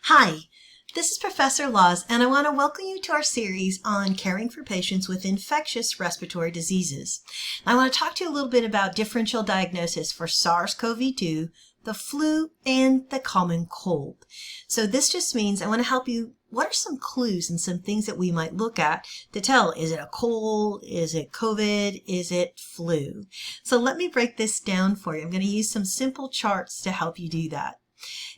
Hi, this is Professor Laws, and I want to welcome you to our series on caring for patients with infectious respiratory diseases. I want to talk to you a little bit about differential diagnosis for SARS-CoV-2, the flu, and the common cold. So this just means I want to help you. What are some clues and some things that we might look at to tell, is it a cold, is it COVID, is it flu? So let me break this down for you. I'm going to use some simple charts to help you do that.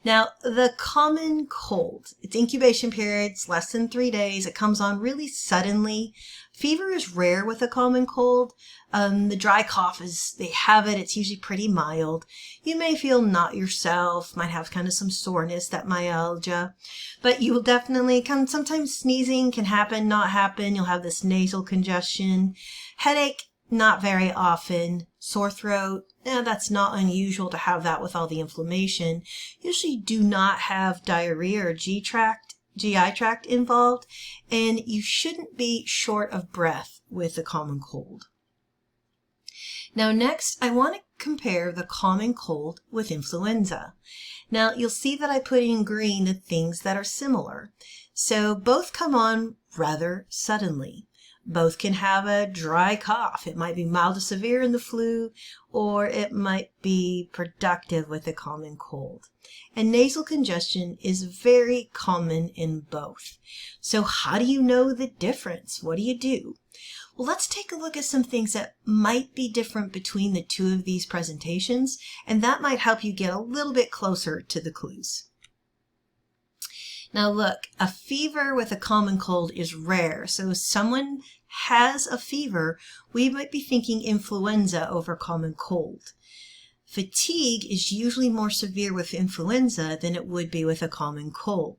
Now, the common cold, its incubation period's less than 3 days. It comes on really suddenly. Fever is rare with a common cold. The dry cough they have it. It's usually pretty mild. You may feel not yourself, might have kind of some soreness, that myalgia, but you will definitely sometimes sneezing can happen, not happen. You'll have this nasal congestion, headache, not very often, sore throat. That's not unusual to have that with all the inflammation. Usually do not have diarrhea or GI tract involved, and you shouldn't be short of breath with a common cold. Now next, I want to compare the common cold with influenza. Now you'll see that I put in green the things that are similar. So both come on rather suddenly. Both can have a dry cough. It might be mild to severe in the flu, or it might be productive with a common cold. And nasal congestion is very common in both. So how do you know the difference? What do you do? Well, let's take a look at some things that might be different between the two of these presentations, and that might help you get a little bit closer to the clues. Now look, a fever with a common cold is rare. So if someone has a fever, we might be thinking influenza over common cold. Fatigue is usually more severe with influenza than it would be with a common cold.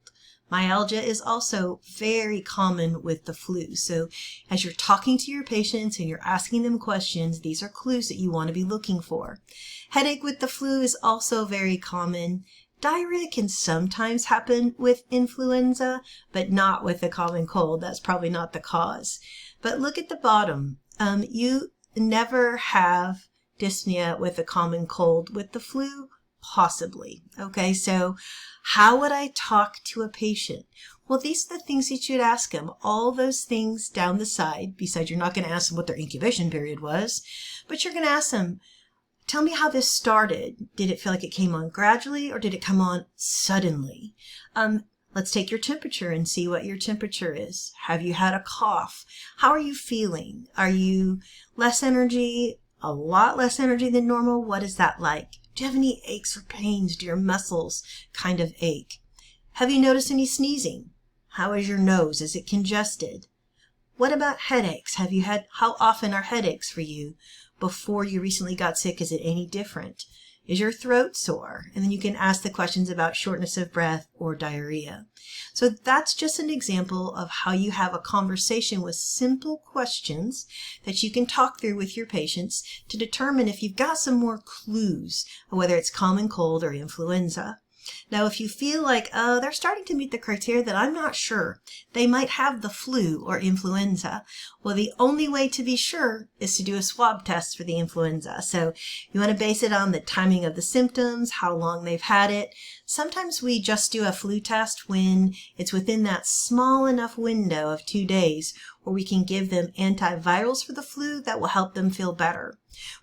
Myalgia is also very common with the flu. So as you're talking to your patients and you're asking them questions, these are clues that you want to be looking for. Headache with the flu is also very common. Diarrhea can sometimes happen with influenza, but not with the common cold. That's probably not the cause. But look at the bottom. You never have dyspnea with a common cold. With the flu, possibly. Okay, so how would I talk to a patient? Well, these are the things that you'd ask them. All those things down the side. Besides, you're not going to ask them what their incubation period was, but you're going to ask them, tell me how this started. Did it feel like it came on gradually, or did it come on suddenly? Let's take your temperature and see what your temperature is. Have you had a cough? How are you feeling? Are you less energy, a lot less energy than normal? What is that like? Do you have any aches or pains? Do your muscles kind of ache? Have you noticed any sneezing? How is your nose? Is it congested? What about headaches? How often are headaches for you? Before you recently got sick, is it any different? Is your throat sore? And then you can ask the questions about shortness of breath or diarrhea. So that's just an example of how you have a conversation with simple questions that you can talk through with your patients to determine if you've got some more clues, whether it's common cold or influenza. Now, if you feel like, they're starting to meet the criteria that I'm not sure, they might have the flu or influenza. Well, the only way to be sure is to do a swab test for the influenza. So you want to base it on the timing of the symptoms, how long they've had it. Sometimes we just do a flu test when it's within that small enough window of 2 days where we can give them antivirals for the flu that will help them feel better.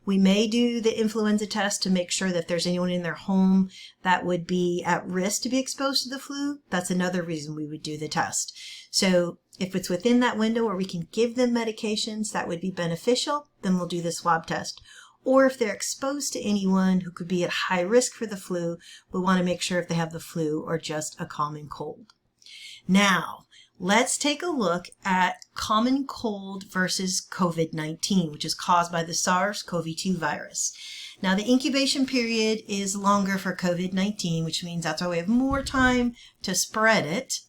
We may do the influenza test to make sure that if there's anyone in their home that would be at risk to be exposed to the flu, that's another reason we would do the test. So if it's within that window where we can give them medications that would be beneficial, then we'll do the swab test. Or if they're exposed to anyone who could be at high risk for the flu, we want to make sure if they have the flu or just a common cold. Now, let's take a look at common cold versus COVID-19, which is caused by the SARS-CoV-2 virus. Now, the incubation period is longer for COVID-19, which means that's why we have more time to spread it.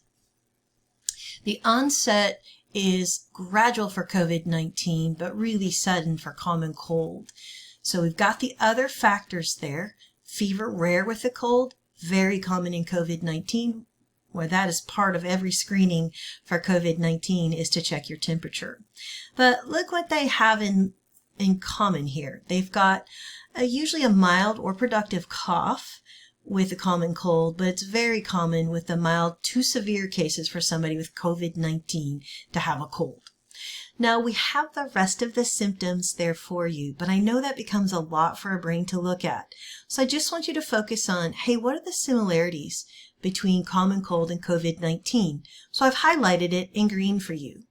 The onset is gradual for COVID-19, but really sudden for common cold. So we've got the other factors there. Fever, rare with the cold, very common in COVID-19. Where that is part of every screening for COVID-19 is to check your temperature. But look what they have in common here. They've got usually a mild or productive cough with a common cold, but it's very common with the mild to severe cases for somebody with COVID-19 to have a cold. Now, we have the rest of the symptoms there for you, but I know that becomes a lot for our brain to look at. So I just want you to focus on, hey, what are the similarities between common cold and COVID-19? So I've highlighted it in green for you.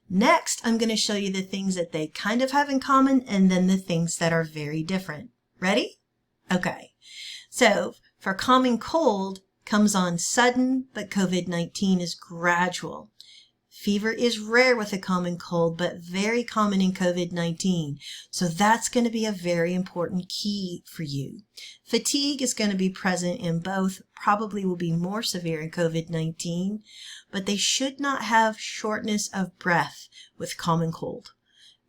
Next, I'm going to show you the things that they kind of have in common and then the things that are very different. Ready? Okay. So for common cold comes on sudden, but COVID-19 is gradual. Fever is rare with a common cold, but very common in COVID-19. So that's going to be a very important key for you. Fatigue is going to be present in both, probably will be more severe in COVID-19, but they should not have shortness of breath with common cold.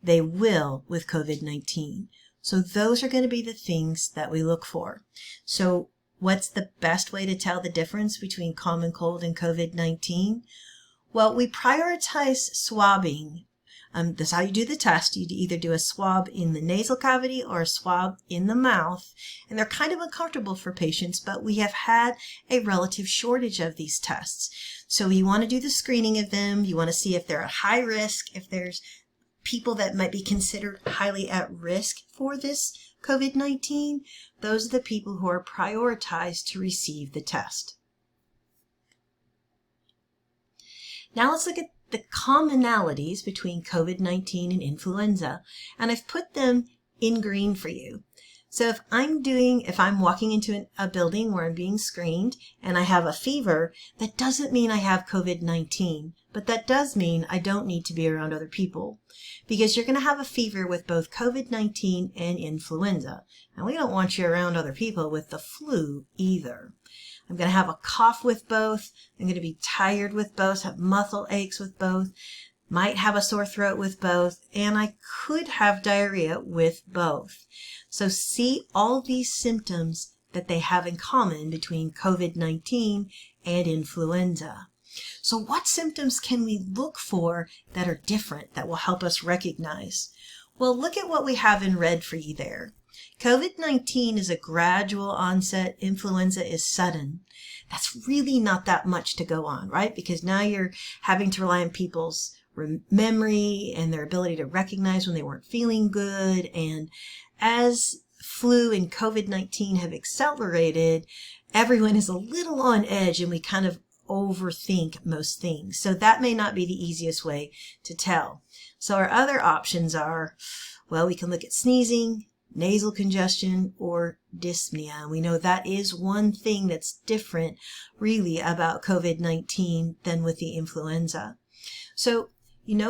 They will with COVID-19. So those are going to be the things that we look for. So what's the best way to tell the difference between common cold and COVID-19? Well, we prioritize swabbing. That's how you do the test. You either do a swab in the nasal cavity or a swab in the mouth. And they're kind of uncomfortable for patients, but we have had a relative shortage of these tests. So you want to do the screening of them. You want to see if they're at high risk, if there's people that might be considered highly at risk for this COVID-19. Those are the people who are prioritized to receive the test. Now let's look at the commonalities between COVID-19 and influenza, and I've put them in green for you. So if I'm walking into a building where I'm being screened and I have a fever, that doesn't mean I have COVID-19, but that does mean I don't need to be around other people, because you're going to have a fever with both COVID-19 and influenza. And we don't want you around other people with the flu either. I'm going to have a cough with both. I'm going to be tired with both, have muscle aches with both, might have a sore throat with both, and I could have diarrhea with both. So see all these symptoms that they have in common between COVID-19 and influenza. So what symptoms can we look for that are different that will help us recognize? Well, look at what we have in red for you there. COVID-19 is a gradual onset. Influenza is sudden. That's really not that much to go on, right? Because now you're having to rely on people's memory and their ability to recognize when they weren't feeling good. And as flu and COVID-19 have accelerated, everyone is a little on edge and we kind of overthink most things. So that may not be the easiest way to tell. So our other options are, well, we can look at sneezing, nasal congestion, or dyspnea. And we know that is one thing that's different really about COVID-19 than with the influenza. So,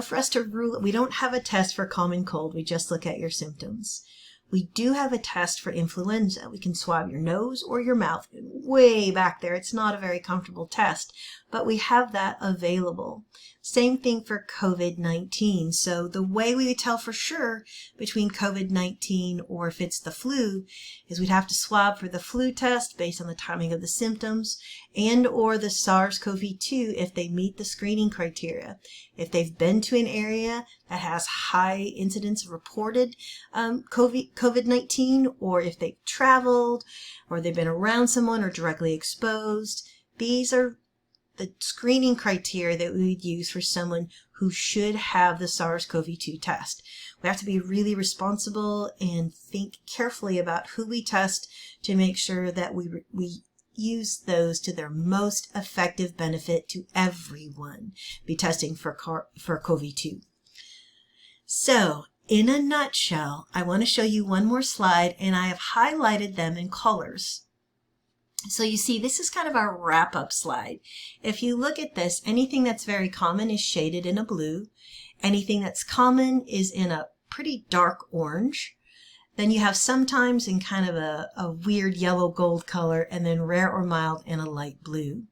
for us to rule, we don't have a test for common cold. We just look at your symptoms. We do have a test for influenza. We can swab your nose or your mouth way back there. It's not a very comfortable test, but we have that available. Same thing for COVID-19. So the way we would tell for sure between COVID-19 or if it's the flu is we'd have to swab for the flu test based on the timing of the symptoms and or the SARS-CoV-2 if they meet the screening criteria. If they've been to an area that has high incidence of reported COVID-19, or if they've traveled or they've been around someone or directly exposed, these are the screening criteria that we would use for someone who should have the SARS-CoV-2 test. We have to be really responsible and think carefully about who we test to make sure that we use those to their most effective benefit to everyone. Be testing for COVID-2. So, in a nutshell, I want to show you one more slide, and I have highlighted them in colors. So you see, this is kind of our wrap-up slide. If you look at this, anything that's very common is shaded in a blue. Anything that's common is in a pretty dark orange. Then you have sometimes in kind of a weird yellow gold color, and then rare or mild in a light blue.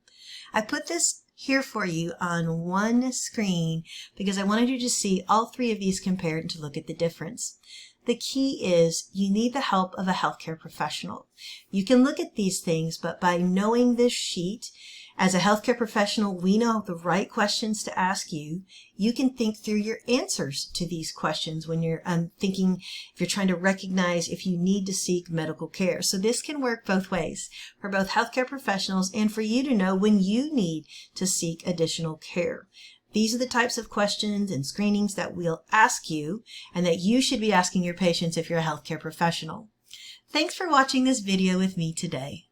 I put this here for you on one screen because I wanted you to see all three of these compared and to look at the difference. The key is you need the help of a healthcare professional. You can look at these things, but by knowing this sheet As a healthcare professional, we know the right questions to ask you. You can think through your answers to these questions when you're if you're trying to recognize if you need to seek medical care. So this can work both ways for both healthcare professionals and for you to know when you need to seek additional care. These are the types of questions and screenings that we'll ask you and that you should be asking your patients if you're a healthcare professional. Thanks for watching this video with me today.